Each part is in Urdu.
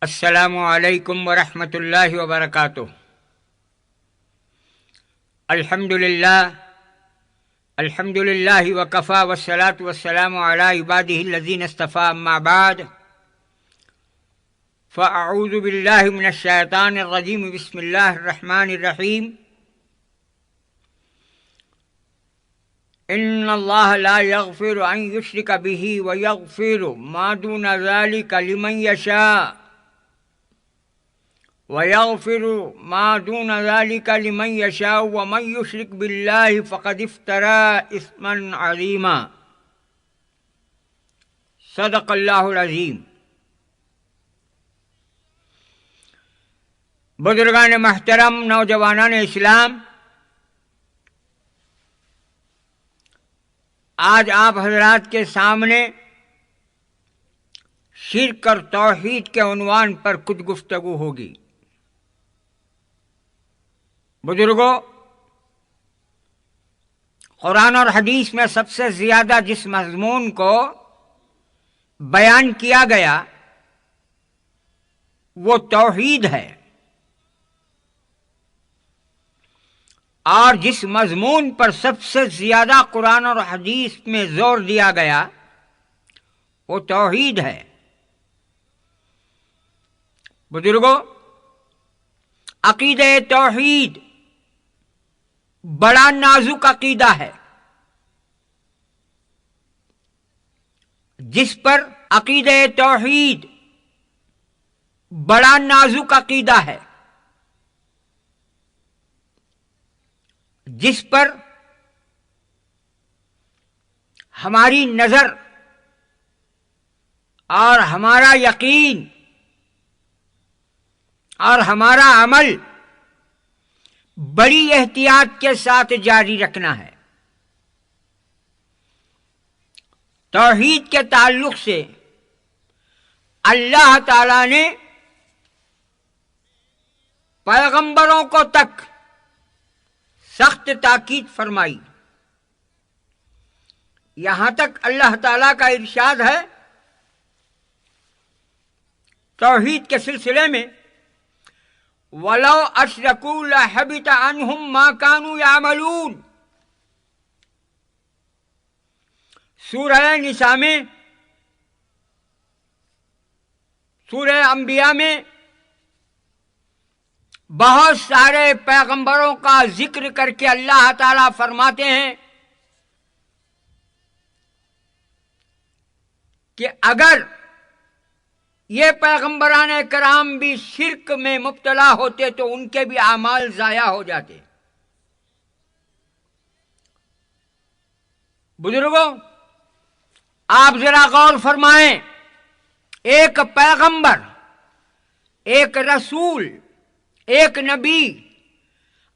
السلام علیکم ورحمۃ اللہ وبرکاتہ۔ الحمد للہ وکفی والصلاة والسلام علی عبادہ الذین اصطفی، اما بعد فاعوذ باللہ من الشیطان الرجیم، بسم اللہ الرحمن الرحیم۔ ان اللہ لا یغفر ان یشرک بہ ویغفر ما دون ذلک لمن یشاء وَيَغْفِرُ مَا دُونَ ذَلِكَ لِمَنْ يَشَاءُ وَمَنْ يُشْرِكْ بِاللَّهِ فَقَدِ افْتَرَىٰ إِثْمًا عَظِيمًا۔ صدق اللہ العظیم۔ بزرگان محترم، نوجوانان اسلام، آج آپ حضرات کے سامنے شرک اور توحید کے عنوان پر کچھ گفتگو ہوگی۔ بزرگوں، قرآن اور حدیث میں سب سے زیادہ جس مضمون کو بیان کیا گیا وہ توحید ہے، اور جس مضمون پر سب سے زیادہ قرآن اور حدیث میں زور دیا گیا وہ توحید ہے۔ بزرگوں، عقیدہ توحید بڑا نازک عقیدہ ہے، جس پر عقیدہ توحید بڑا نازک عقیدہ ہے، جس پر ہماری نظر اور ہمارا یقین اور ہمارا عمل بڑی احتیاط کے ساتھ جاری رکھنا ہے۔ توحید کے تعلق سے اللہ تعالی نے پیغمبروں کو تک سخت تاکید فرمائی۔ یہاں تک اللہ تعالی کا ارشاد ہے توحید کے سلسلے میں، وَلَوْ أَشْرَكُوا لَحَبِطَ عَنْهُمْ مَا كَانُوا يَعْمَلُونَ۔ سورہ نساء میں، سورہ انبیاء میں بہت سارے پیغمبروں کا ذکر کر کے اللہ تعالیٰ فرماتے ہیں کہ اگر یہ پیغمبران کرام بھی شرک میں مبتلا ہوتے تو ان کے بھی اعمال ضائع ہو جاتے۔ بزرگوں، آپ ذرا غور فرمائیں، ایک پیغمبر، ایک رسول، ایک نبی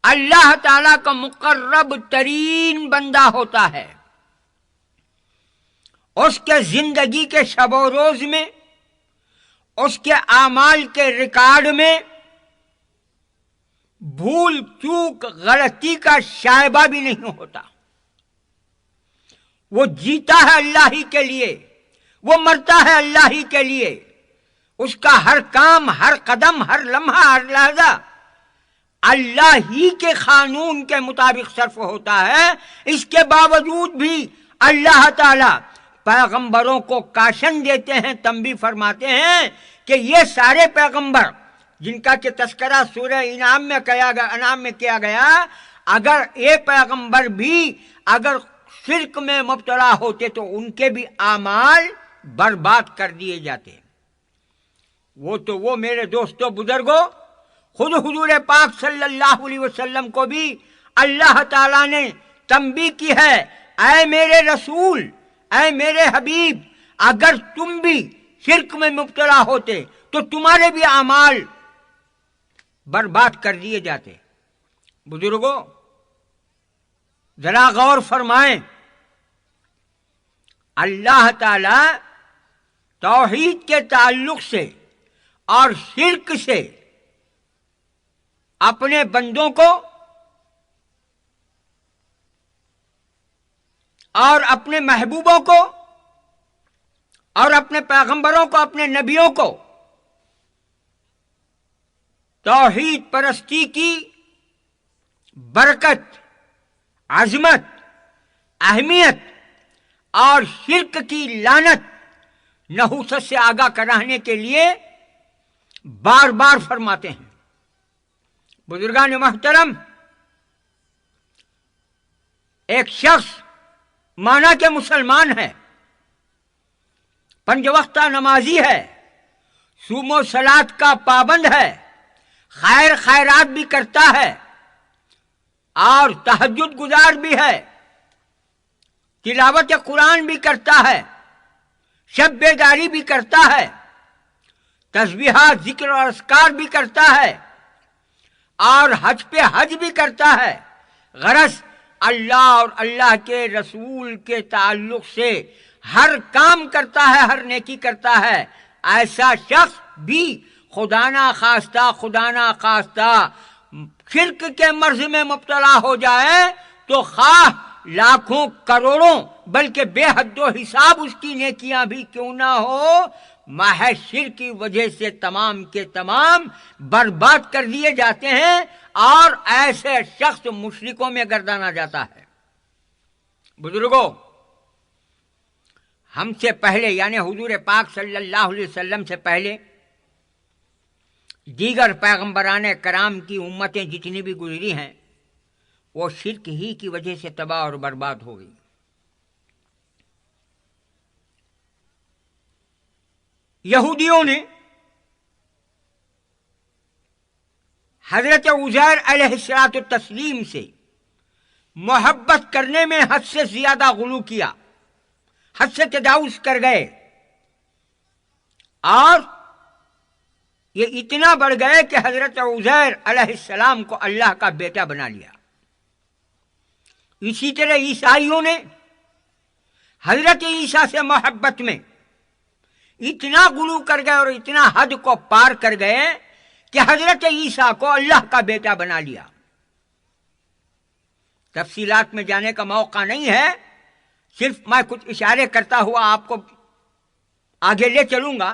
اللہ تعالی کا مقرب ترین بندہ ہوتا ہے۔ اس کے زندگی کے شب و روز میں، اس کے اعمال کے ریکارڈ میں بھول چوک غلطی کا شائبہ بھی نہیں ہوتا۔ وہ جیتا ہے اللہ ہی کے لیے، وہ مرتا ہے اللہ ہی کے لیے، اس کا ہر کام، ہر قدم، ہر لمحہ، ہر لحظہ اللہ ہی کے قانون کے مطابق صرف ہوتا ہے۔ اس کے باوجود بھی اللہ تعالی پیغمبروں کو کاشن دیتے ہیں، تنبیہ فرماتے ہیں کہ یہ سارے پیغمبر جن کا کہ تذکرہ سورہ انعام میں کیا گیا، اگر یہ پیغمبر بھی اگر شرک میں مبتلا ہوتے تو ان کے بھی اعمال برباد کر دیے جاتے۔ وہ میرے دوستو بزرگوں، خود حضور پاک صلی اللہ علیہ وسلم کو بھی اللہ تعالیٰ نے تنبیہ کی ہے، اے میرے رسول، اے میرے حبیب، اگر تم بھی شرک میں مبتلا ہوتے تو تمہارے بھی اعمال برباد کر دیے جاتے۔ بزرگوں، ذرا غور فرمائیں، اللہ تعالی توحید کے تعلق سے اور شرک سے اپنے بندوں کو اور اپنے محبوبوں کو اور اپنے پیغمبروں کو، اپنے نبیوں کو توحید پرستی کی برکت، عظمت، اہمیت اور شرک کی لعنت نحوست سے آگاہ کرانے کے لیے بار بار فرماتے ہیں۔ بزرگان محترم، ایک شخص مانا کہ مسلمان ہے، پنج وقتہ نمازی ہے، صوم و صلات کا پابند ہے، خیر خیرات بھی کرتا ہے اور تہجد گزار بھی ہے، تلاوت قرآن بھی کرتا ہے، شب بیداری بھی کرتا ہے، تسبیحات، ذکر اور اذکار بھی کرتا ہے اور حج پہ حج بھی کرتا ہے۔ غرض اللہ اور اللہ کے رسول کے تعلق سے ہر کام کرتا ہے، ہر نیکی کرتا ہے۔ ایسا شخص بھی خدا نہ خواستہ شرک کے مرض میں مبتلا ہو جائے تو خواہ لاکھوں کروڑوں بلکہ بے حد و حساب اس کی نیکیاں بھی کیوں نہ ہو، محض شرک کی وجہ سے تمام کے تمام برباد کر دیے جاتے ہیں اور ایسے شخص مشرکوں میں گردانا جاتا ہے۔ بزرگوں، ہم سے پہلے یعنی حضور پاک صلی اللہ علیہ وسلم سے پہلے دیگر پیغمبران کرام کی امتیں جتنی بھی گزری ہیں وہ شرک ہی کی وجہ سے تباہ اور برباد ہو گئی۔ یہودیوں نے حضرت عزیر علیہ السلام سے محبت کرنے میں حد سے زیادہ غلو کیا، حد سے تجاوز کر گئے اور یہ اتنا بڑھ گئے کہ حضرت عزیر علیہ السلام کو اللہ کا بیٹا بنا لیا۔ اسی طرح عیسائیوں نے حضرت عیسیٰ سے محبت میں اتنا غلو کر گئے اور اتنا حد کو پار کر گئے کہ حضرت عیسیٰ کو اللہ کا بیٹا بنا لیا۔ تفصیلات میں جانے کا موقع نہیں ہے، صرف میں کچھ اشارے کرتا ہوا آپ کو آگے لے چلوں گا۔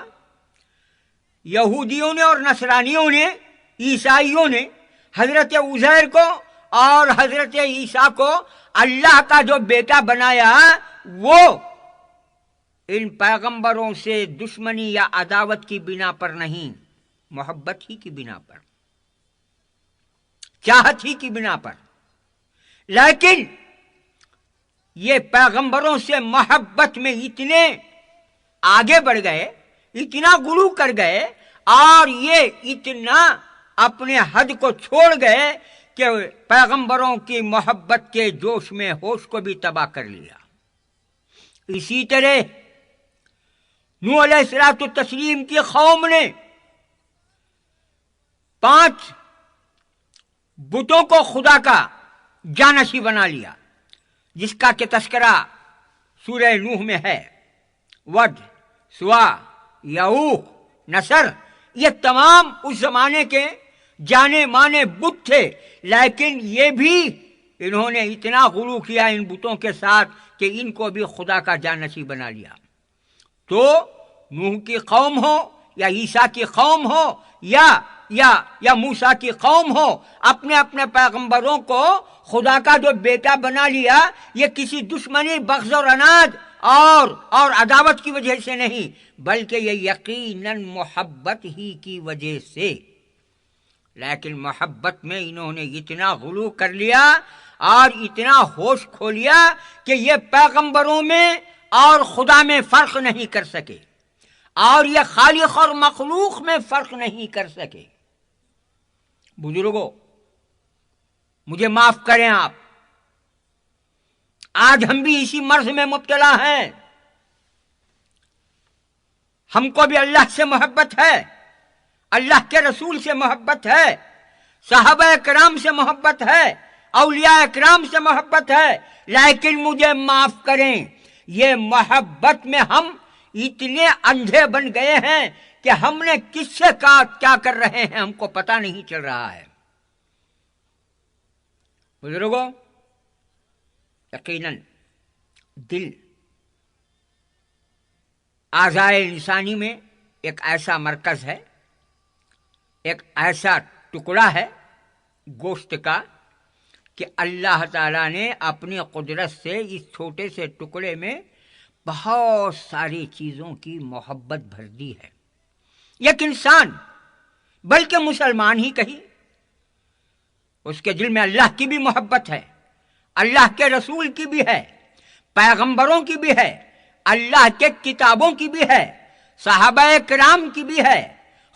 یہودیوں نے اور نصرانیوں نے، عیسائیوں نے حضرت عزیر کو اور حضرت عیسیٰ کو اللہ کا جو بیٹا بنایا، وہ ان پیغمبروں سے دشمنی یا عداوت کی بنا پر نہیں، محبت ہی کی بنا پر، چاہت ہی کی بنا پر۔ لیکن یہ پیغمبروں سے محبت میں اتنے آگے بڑھ گئے، اتنا غلو کر گئے اور یہ اتنا اپنے حد کو چھوڑ گئے کہ پیغمبروں کی محبت کے جوش میں ہوش کو بھی تباہ کر لیا۔ اسی طرح نوح علیہ السلام کی قوم نے 5 بتوں کو خدا کا جانشی بنا لیا، جس کا کہ تذکرہ سورہ نوح میں ہے۔ ود، سوا، یعوق، نصر، یہ تمام اس زمانے کے جانے مانے بت تھے، لیکن یہ بھی انہوں نے اتنا غلو کیا ان بتوں کے ساتھ کہ ان کو بھی خدا کا جانشی بنا لیا۔ تو نوح کی قوم ہو یا عیسیٰ کی قوم ہو یا موسیٰ کی قوم ہو، اپنے اپنے پیغمبروں کو خدا کا جو بیٹا بنا لیا، یہ کسی دشمنی، بغض اور عناد اور عداوت کی وجہ سے نہیں، بلکہ یہ یقیناً محبت ہی کی وجہ سے۔ لیکن محبت میں انہوں نے اتنا غلو کر لیا اور اتنا ہوش کھو لیا کہ یہ پیغمبروں میں اور خدا میں فرق نہیں کر سکے، اور یہ خالق اور مخلوق میں فرق نہیں کر سکے۔ بزرگوں، مجھے معاف کریں آپ، آج ہم بھی اسی مرض میں مبتلا ہیں۔ ہم کو بھی اللہ سے محبت ہے، اللہ کے رسول سے محبت ہے، صحابہ کرام سے محبت ہے، اولیاء کرام سے محبت ہے، لیکن مجھے معاف کریں، یہ محبت میں ہم اتنے اندھے بن گئے ہیں کہ ہم نے کس سے کیا کر رہے ہیں ہم کو پتہ نہیں چل رہا ہے۔ بزرگوں، یقیناً دل اعضائے انسانی میں ایک ایسا مرکز ہے، ایک ایسا ٹکڑا ہے گوشت کا کہ اللہ تعالیٰ نے اپنی قدرت سے اس چھوٹے سے ٹکڑے میں بہت ساری چیزوں کی محبت بھر دی ہے. ایک انسان بلکہ مسلمان ہی کہیں، اس کے دل میں اللہ کی بھی محبت ہے، اللہ کے رسول کی بھی ہے، پیغمبروں کی بھی ہے، اللہ کے کتابوں کی بھی ہے، صحابہ کرام کی بھی ہے،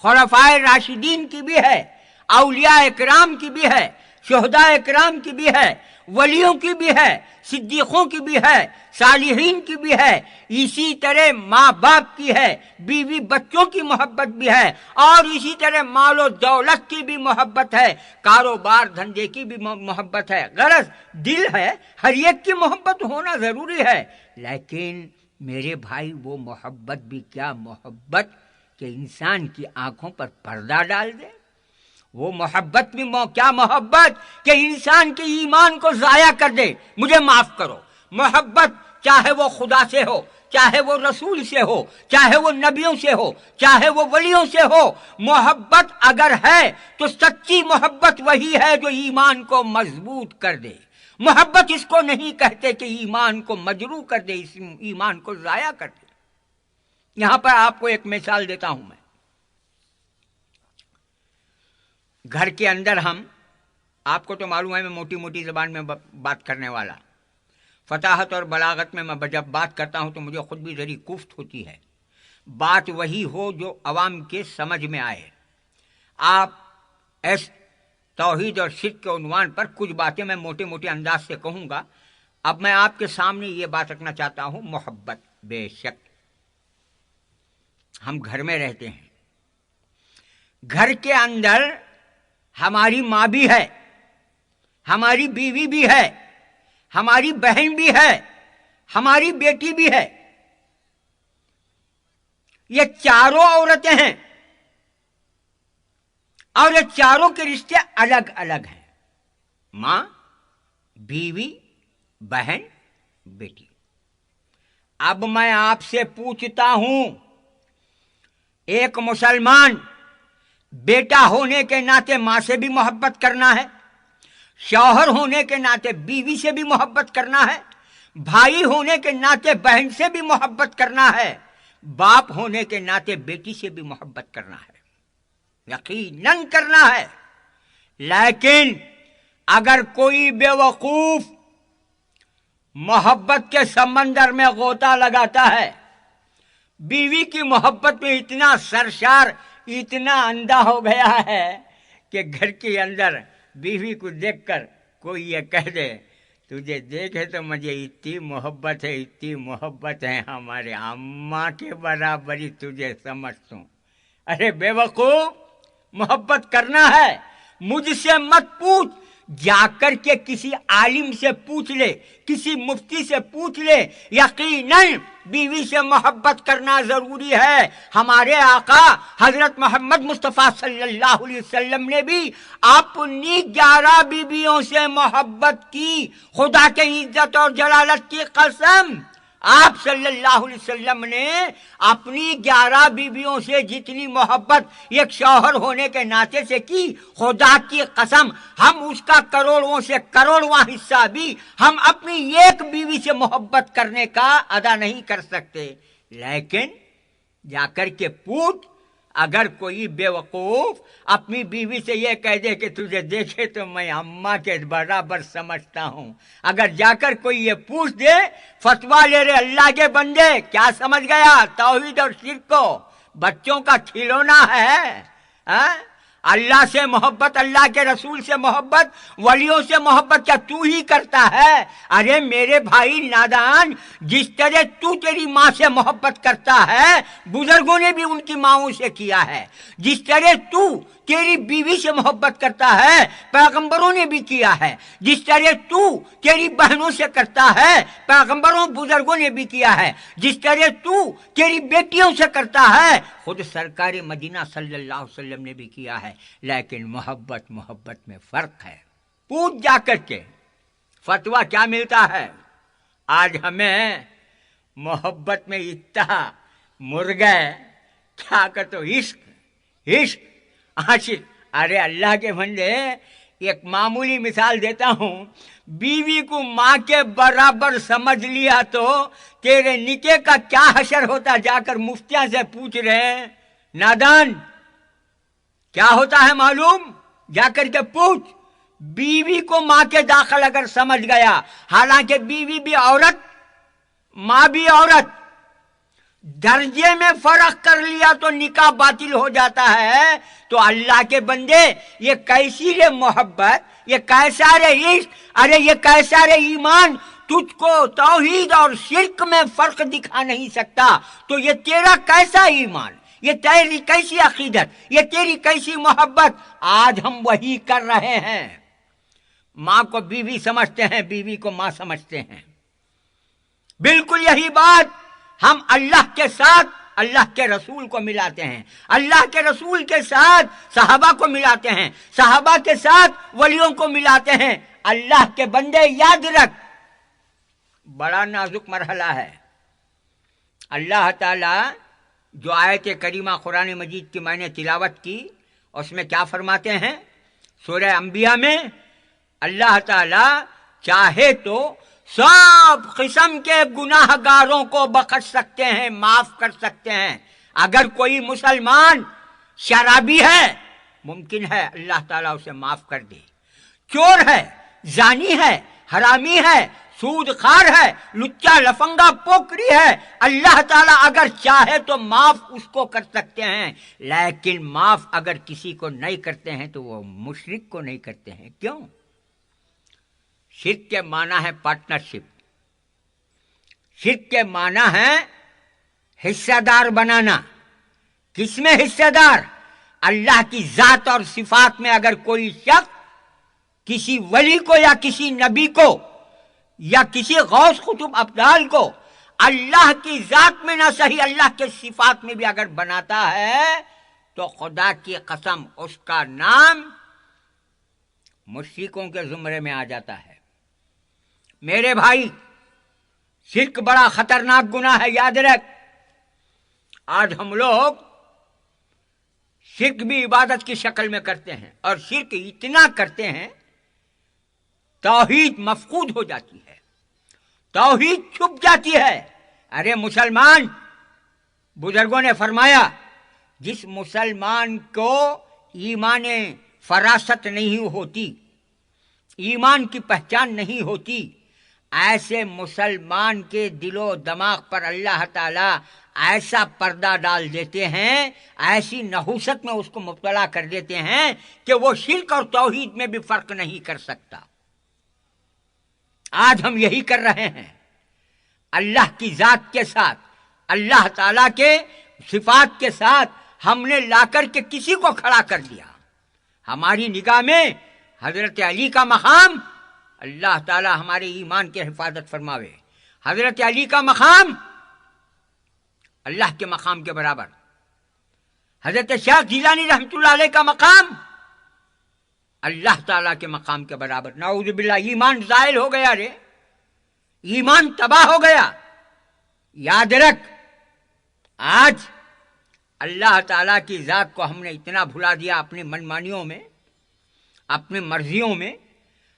خلفائے راشدین کی بھی ہے، اولیاء کرام کی بھی ہے، شہداء کرام کی بھی ہے، ولیوں کی بھی ہے، صدیقوں کی بھی ہے، صالحین کی بھی ہے، اسی طرح ماں باپ کی ہے، بیوی بچوں کی محبت بھی ہے، اور اسی طرح مال و دولت کی بھی محبت ہے، کاروبار دھندے کی بھی محبت ہے. غرض دل ہے، ہر ایک کی محبت ہونا ضروری ہے، لیکن میرے بھائی وہ محبت بھی کیا محبت کہ انسان کی آنکھوں پر پردہ ڈال دے. وہ محبت بھی کیا محبت کہ انسان کے ایمان کو ضائع کر دے. مجھے معاف کرو، محبت چاہے وہ خدا سے ہو، چاہے وہ رسول سے ہو، چاہے وہ نبیوں سے ہو، چاہے وہ ولیوں سے ہو، محبت اگر ہے تو سچی محبت وہی ہے جو ایمان کو مضبوط کر دے. محبت اس کو نہیں کہتے کہ ایمان کو مجروح کر دے، اس ایمان کو ضائع کر دے. یہاں پر آپ کو ایک مثال دیتا ہوں. میں گھر کے اندر ہم، آپ کو تو معلوم ہے میں موٹی موٹی زبان میں بات کرنے والا، فصاحت اور بلاغت میں جب بات کرتا ہوں تو مجھے خود بھی ذری کوفت ہوتی ہے. بات وہی ہو جو عوام کے سمجھ میں آئے. آپ ایس توحید اور شرک کے عنوان پر کچھ باتیں میں موٹے موٹے انداز سے کہوں گا. اب میں آپ کے سامنے یہ بات رکھنا چاہتا ہوں. محبت، بے شک ہم گھر میں رہتے ہیں، گھر کے اندر ہماری ماں بھی ہے، ہماری بیوی بھی ہے، ہماری بہن بھی ہے، ہماری بیٹی بھی ہے. یہ چاروں عورتیں ہیں اور یہ چاروں کے رشتے الگ الگ ہیں. ماں، بیوی، بہن، بیٹی. اب میں آپ سے پوچھتا ہوں، ایک مسلمان بیٹا ہونے کے ناطے ماں سے بھی محبت کرنا ہے، شوہر ہونے کے ناطے بیوی سے بھی محبت کرنا ہے، بھائی ہونے کے ناطے بہن سے بھی محبت کرنا ہے، باپ ہونے کے ناطے بیٹی سے بھی محبت کرنا ہے، یقیناً کرنا ہے. لیکن اگر کوئی بے وقوف محبت کے سمندر میں غوطہ لگاتا ہے، بیوی کی محبت میں اتنا سرشار، اتنا اندھا ہو گیا ہے کہ گھر کے اندر بیوی کو دیکھ کر کوئی یہ کہہ دے تجھے دیکھے تو مجھے اتنی محبت ہے، اتنی محبت ہے، ہمارے اماں کے برابری تجھے سمجھتا ہوں. ارے بے وقوف، محبت کرنا ہے مجھ سے مت پوچھ، جا کر کے کسی عالم سے پوچھ لے، کسی مفتی سے پوچھ لے. یقیناً بیوی سے محبت کرنا ضروری ہے. ہمارے آقا حضرت محمد مصطفیٰ صلی اللہ علیہ وسلم نے بھی اپنی 11 بیویوں سے محبت کی. خدا کے عزت اور جلالت کی قسم، آپ صلی اللہ علیہ وسلم نے اپنی 11 بیویوں سے جتنی محبت ایک شوہر ہونے کے ناطے سے کی، خدا کی قسم ہم اس کا کروڑوں سے کروڑواں حصہ بھی ہم اپنی ایک بیوی سے محبت کرنے کا ادا نہیں کر سکتے. لیکن جا کر کے پوچھ، اگر کوئی بے وقوف اپنی بیوی سے یہ کہہ دے کہ تجھے دیکھے تو میں اماں کے برابر سمجھتا ہوں، اگر جا کر کوئی یہ پوچھ دے فتویٰ لے رہے اللہ کے بندے کیا سمجھ گیا توحید اور شرک کو، بچوں کا کھلونا ہے. اللہ سے محبت، اللہ کے رسول سے محبت، ولیوں سے محبت کیا تو ہی کرتا ہے؟ ارے میرے بھائی نادان، جس طرح تو تیری ماں سے محبت کرتا ہے بزرگوں نے بھی ان کی ماؤں سے کیا ہے، جس طرح تو تیری بیوی سے محبت کرتا ہے پیغمبروں نے بھی کیا ہے، جس طرح تو تیری بہنوں سے کرتا ہے پیغمبروں بزرگوں نے بھی کیا ہے، جس طرح تو تیری بیٹیوں سے کرتا ہے خود سرکار مدینہ صلی اللہ علیہ وسلم نے بھی کیا ہے. لیکن محبت میں فرق ہے. پوچھ جا کر کے فتویٰ کیا ملتا ہے. آج ہمیں محبت میں اتنا مر گئے، کیا کہ تو عشق عاشق ارے اللہ کے بندے، ایک معمولی مثال دیتا ہوں، بیوی کو ماں کے برابر سمجھ لیا تو تیرے نکاح کا کیا حشر ہوتا؟ جا کر مفتیاں سے پوچھ رہے ہیں نادان، کیا ہوتا ہے معلوم؟ جا کر کے پوچھ۔ بیوی کو ماں کے داخل اگر سمجھ گیا، حالانکہ بیوی بھی عورت، ماں بھی عورت، درجے میں فرق کر لیا تو نکاح باطل ہو جاتا ہے۔ تو اللہ کے بندے، یہ کیسی رے محبت، یہ کیسا رے عشق، ارے یہ کیسا رے ایمان، تجھ کو توحید اور شرک میں فرق دکھا نہیں سکتا، تو یہ تیرا کیسا ایمان، یہ تیری کیسی عقیدت، یہ تیری کیسی محبت؟ آج ہم وہی کر رہے ہیں، ماں کو بیوی سمجھتے ہیں، بیوی کو ماں سمجھتے ہیں۔ بالکل یہی بات ہم اللہ کے ساتھ اللہ کے رسول کو ملاتے ہیں، اللہ کے رسول کے ساتھ صحابہ کو ملاتے ہیں، صحابہ کے ساتھ ولیوں کو ملاتے ہیں۔ اللہ کے بندے یاد رکھ، بڑا نازک مرحلہ ہے۔ اللہ تعالی جو آیت کریمہ قرآن مجید کی میں نے تلاوت کی، اس میں کیا فرماتے ہیں؟ سورہ انبیاء میں اللہ تعالی چاہے تو سب قسم کے گناہ گاروں کو بخش سکتے ہیں، معاف کر سکتے ہیں۔ اگر کوئی مسلمان شرابی ہے، ممکن ہے اللہ تعالیٰ اسے معاف کر دے، چور ہے، زانی ہے، حرامی ہے، سود خار ہے، لچا لفنگا پوکری ہے، اللہ تعالیٰ اگر چاہے تو معاف اس کو کر سکتے ہیں، لیکن معاف اگر کسی کو نہیں کرتے ہیں تو وہ مشرک کو نہیں کرتے ہیں۔ کیوں؟ شرک کے معنی ہے پارٹنرشپ، شرک کے معنی ہے حصہ دار بنانا۔ کس میں حصہ دار؟ اللہ کی ذات اور صفات میں اگر کوئی شخص کسی ولی کو یا کسی نبی کو یا کسی غوث قطب ابدال کو اللہ کی ذات میں نہ صحیح اللہ کے صفات میں بھی اگر بناتا ہے تو خدا کی قسم اس کا نام مشرکوں کے زمرے میں آ جاتا ہے۔ میرے بھائی، شرک بڑا خطرناک گناہ ہے، یاد رکھ۔ آج ہم لوگ شرک بھی عبادت کی شکل میں کرتے ہیں، اور شرک اتنا کرتے ہیں توحید مفقود ہو جاتی ہے، توحید چھپ جاتی ہے۔ ارے مسلمان، بزرگوں نے فرمایا جس مسلمان کو ایمان فراست نہیں ہوتی، ایمان کی پہچان نہیں ہوتی، ایسے مسلمان کے دل و دماغ پر اللہ تعالی ایسا پردہ ڈال دیتے ہیں، ایسی نحوست میں اس کو مبتلا کر دیتے ہیں کہ وہ شرک اور توحید میں بھی فرق نہیں کر سکتا۔ آج ہم یہی کر رہے ہیں، اللہ کی ذات کے ساتھ، اللہ تعالی کے صفات کے ساتھ ہم نے لا کر کے کسی کو کھڑا کر دیا۔ ہماری نگاہ میں حضرت علی کا مقام، اللہ تعالی ہمارے ایمان کی حفاظت فرماوے، حضرت علی کا مقام اللہ کے مقام کے برابر، حضرت شیخ جیلانی رحمۃ اللہ علیہ کا مقام اللہ تعالیٰ کے مقام کے برابر۔ نعوذ باللہ، ایمان زائل ہو گیا رے، ایمان تباہ ہو گیا۔ یاد رکھ، آج اللہ تعالیٰ کی ذات کو ہم نے اتنا بھلا دیا اپنی منمانیوں میں، اپنی مرضیوں میں،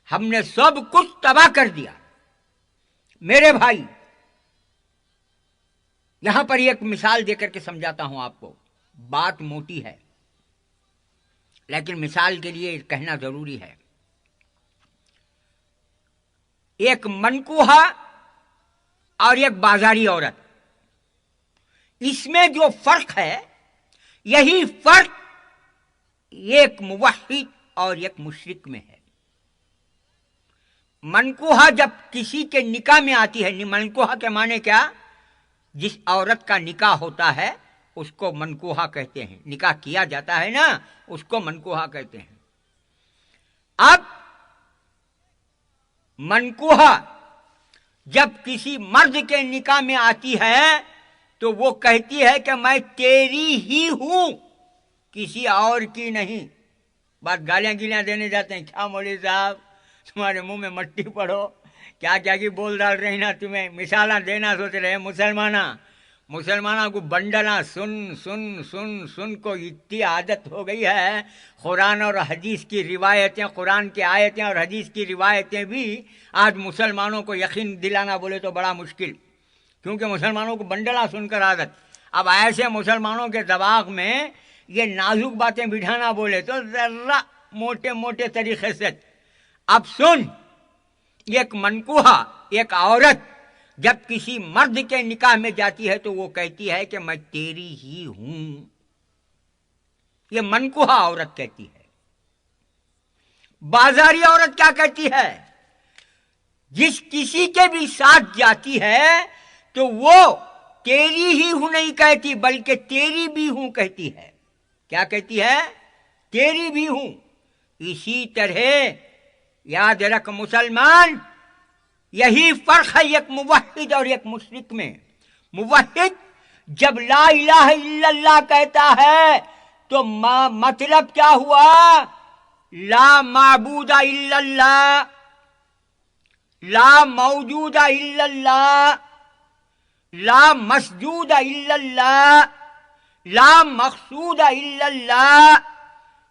ہم نے سب کچھ تباہ کر دیا۔ میرے بھائی، یہاں پر ایک مثال دے کر کے سمجھاتا ہوں آپ کو، بات موٹی ہے لیکن مثال کے لیے کہنا ضروری ہے۔ ایک منکوحہ اور ایک بازاری عورت، اس میں جو فرق ہے یہی فرق ایک موحد اور ایک مشرک میں ہے۔ منکوحہ جب کسی کے نکاح میں آتی ہے، منکوحہ کے معنی کیا؟ جس عورت کا نکاح ہوتا ہے اس کو منکوحہ کہتے ہیں، نکاح کیا جاتا ہے نا، اس کو منکوحہ کہتے ہیں۔ اب منکوحہ جب کسی مرد کے نکاح میں آتی ہے تو وہ کہتی ہے کہ میں تیری ہی ہوں، کسی اور کی نہیں۔ بات گالیاں گیلیاں دینے جاتے ہیں، کیا مولوی صاحب تمہارے منہ میں مٹی پڑو، کیا کیا کی بول ڈال رہی نا، تمہیں مثالہ دینا سوچ رہے مسلمانہ۔ مسلمانوں کو بنڈنا سن سن سن سن کو اتنی عادت ہو گئی ہے. قرآن اور حدیث کی روایتیں، قرآن کی آیتیں اور حدیث کی روایتیں بھی آج مسلمانوں کو یقین دلانا بولے تو بڑا مشکل، کیونکہ مسلمانوں کو بنڈنا سن کر عادت. اب ایسے مسلمانوں کے دماغ میں یہ نازک باتیں بٹھانا بولے تو ذرا موٹے موٹے طریقے سے. اب سن، ایک منکوحہ، ایک عورت جب کسی مرد کے نکاح میں جاتی ہے تو وہ کہتی ہے کہ میں تیری ہی ہوں. یہ منکوحہ عورت کہتی ہے. بازاری عورت کیا کہتی ہے؟ جس کسی کے بھی ساتھ جاتی ہے تو وہ تیری ہی ہوں نہیں کہتی، بلکہ تیری بھی ہوں کہتی ہے. کیا کہتی ہے؟ تیری بھی ہوں. اسی طرح یاد رکھ مسلمان، یہی فرق ہے ایک موحد اور ایک مشرک میں. موحد جب لا الہ الا اللہ کہتا ہے تو مطلب کیا ہوا؟ لا معبود الا اللہ، لا موجود الا اللہ، لا مسجود الا اللہ، لا مقصود الا اللہ.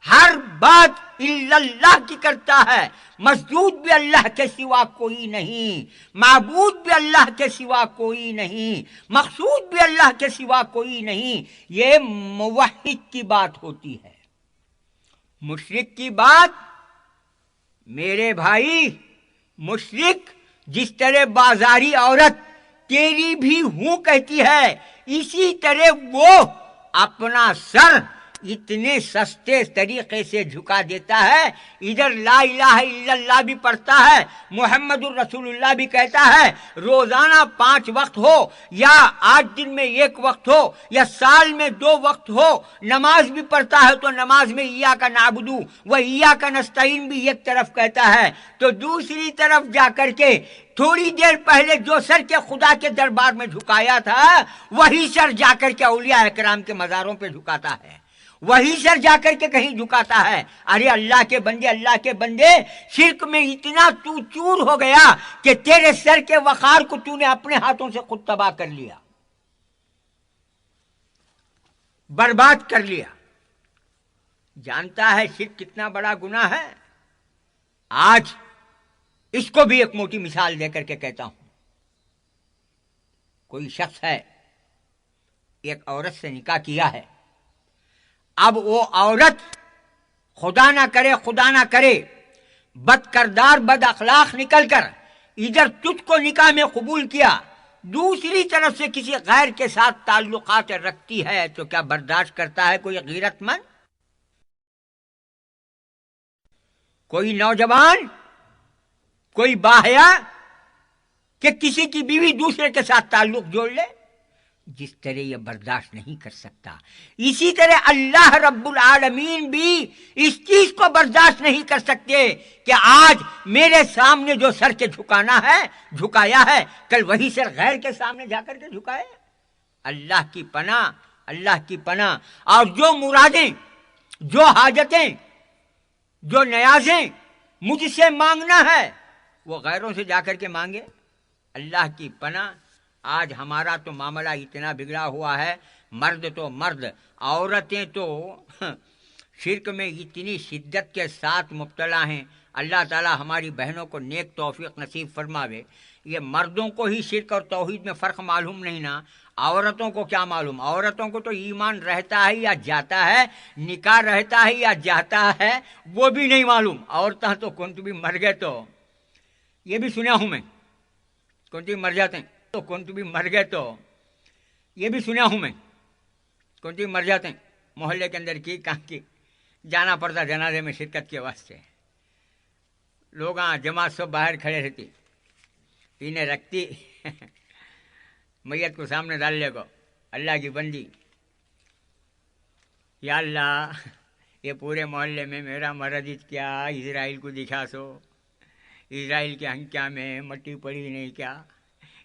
ہر بات الا اللہ کی کرتا ہے. مسجود بھی اللہ کے سوا کوئی نہیں، معبود بھی اللہ کے سوا کوئی نہیں، مقصود بھی اللہ کے سوا کوئی نہیں. یہ موحد کی بات ہوتی ہے. مشرک کی بات، میرے بھائی، مشرک جس طرح بازاری عورت تیری بھی ہوں کہتی ہے، اسی طرح وہ اپنا سر اتنے سستے طریقے سے جھکا دیتا ہے. ادھر لا الہ الا اللہ بھی پڑھتا ہے، محمد الرسول اللہ بھی کہتا ہے. روزانہ 5 وقت ہو یا 8 دن میں 1 وقت ہو یا سال میں 2 وقت ہو، نماز بھی پڑھتا ہے تو نماز میں ایاک نعبد و ایاک نستعین بھی ایک طرف کہتا ہے، تو دوسری طرف جا کر کے تھوڑی دیر پہلے جو سر کے خدا کے دربار میں جھکایا تھا وہی سر جا کر کے اولیاء اکرام کے مزاروں پہ جھکاتا ہے، وہی سر جا کر کے کہیں جھکاتا ہے. ارے اللہ کے بندے، اللہ کے بندے، شرک میں اتنا تو چور ہو گیا کہ تیرے سر کے وقار کو تو نے اپنے ہاتھوں سے خود تباہ کر لیا، برباد کر لیا. جانتا ہے شرک کتنا بڑا گناہ ہے؟ آج اس کو بھی ایک موٹی مثال دے کر کے کہتا ہوں. کوئی شخص ہے، ایک عورت سے نکاح کیا ہے. اب وہ عورت خدا نہ کرے بد کردار، بد اخلاق نکل کر ادھر تجھ کو نکاح میں قبول کیا، دوسری طرف سے کسی غیر کے ساتھ تعلقات رکھتی ہے، تو کیا برداشت کرتا ہے کوئی غیرت مند؟ کوئی نوجوان، کوئی باحیا کہ کسی کی بیوی دوسرے کے ساتھ تعلق جوڑ لے؟ جس طرح یہ برداشت نہیں کر سکتا، اسی طرح اللہ رب العالمین بھی اس چیز کو برداشت نہیں کر سکتے کہ آج میرے سامنے جو سر کے جھکایا ہے، کل وہی سر غیر کے سامنے جا کر کے جھکائے. اللہ کی پناہ، اللہ کی پناہ. اور جو مرادیں، جو حاجتیں، جو نیازیں مجھ سے مانگنا ہے وہ غیروں سے جا کر کے مانگے. اللہ کی پناہ. آج ہمارا تو معاملہ اتنا بگڑا ہوا ہے، مرد تو مرد، عورتیں تو شرک میں اتنی شدت کے ساتھ مبتلا ہیں. اللہ تعالی ہماری بہنوں کو نیک توفیق نصیب فرماوے. یہ مردوں کو ہی شرک اور توحید میں فرق معلوم نہیں نا، عورتوں کو کیا معلوم؟ عورتوں کو تو ایمان رہتا ہے یا جاتا ہے، نکاح رہتا ہے یا جاتا ہے، وہ بھی نہیں معلوم. عورتیں تو کون بھی مر گئے تو یہ بھی سنیا ہوں میں، کون بھی مر جاتے ہیں تو کون بھی مر گئے تو یہ بھی سنیا ہوں میں، کون بھی مر جاتے ہیں. محلے کے اندر کی کہاں کی جانا پڑتا جنازے میں شرکت کے واسطے. لوگ جماعت سب باہر کھڑے رہتی، پینے رکھتی، میت کو سامنے ڈال لے گو. اللہ کی بندی، یا اللہ یہ پورے محلے میں میرا مرض کیا اسرائیل کو دکھا سو، اسرائیل کے ہنکیا میں مٹی پڑی نہیں کیا،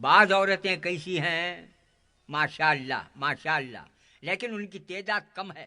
بعض عورتیں کیسی ہیں، ماشاء اللہ ماشاء اللہ، لیکن ان کی تعداد کم ہے۔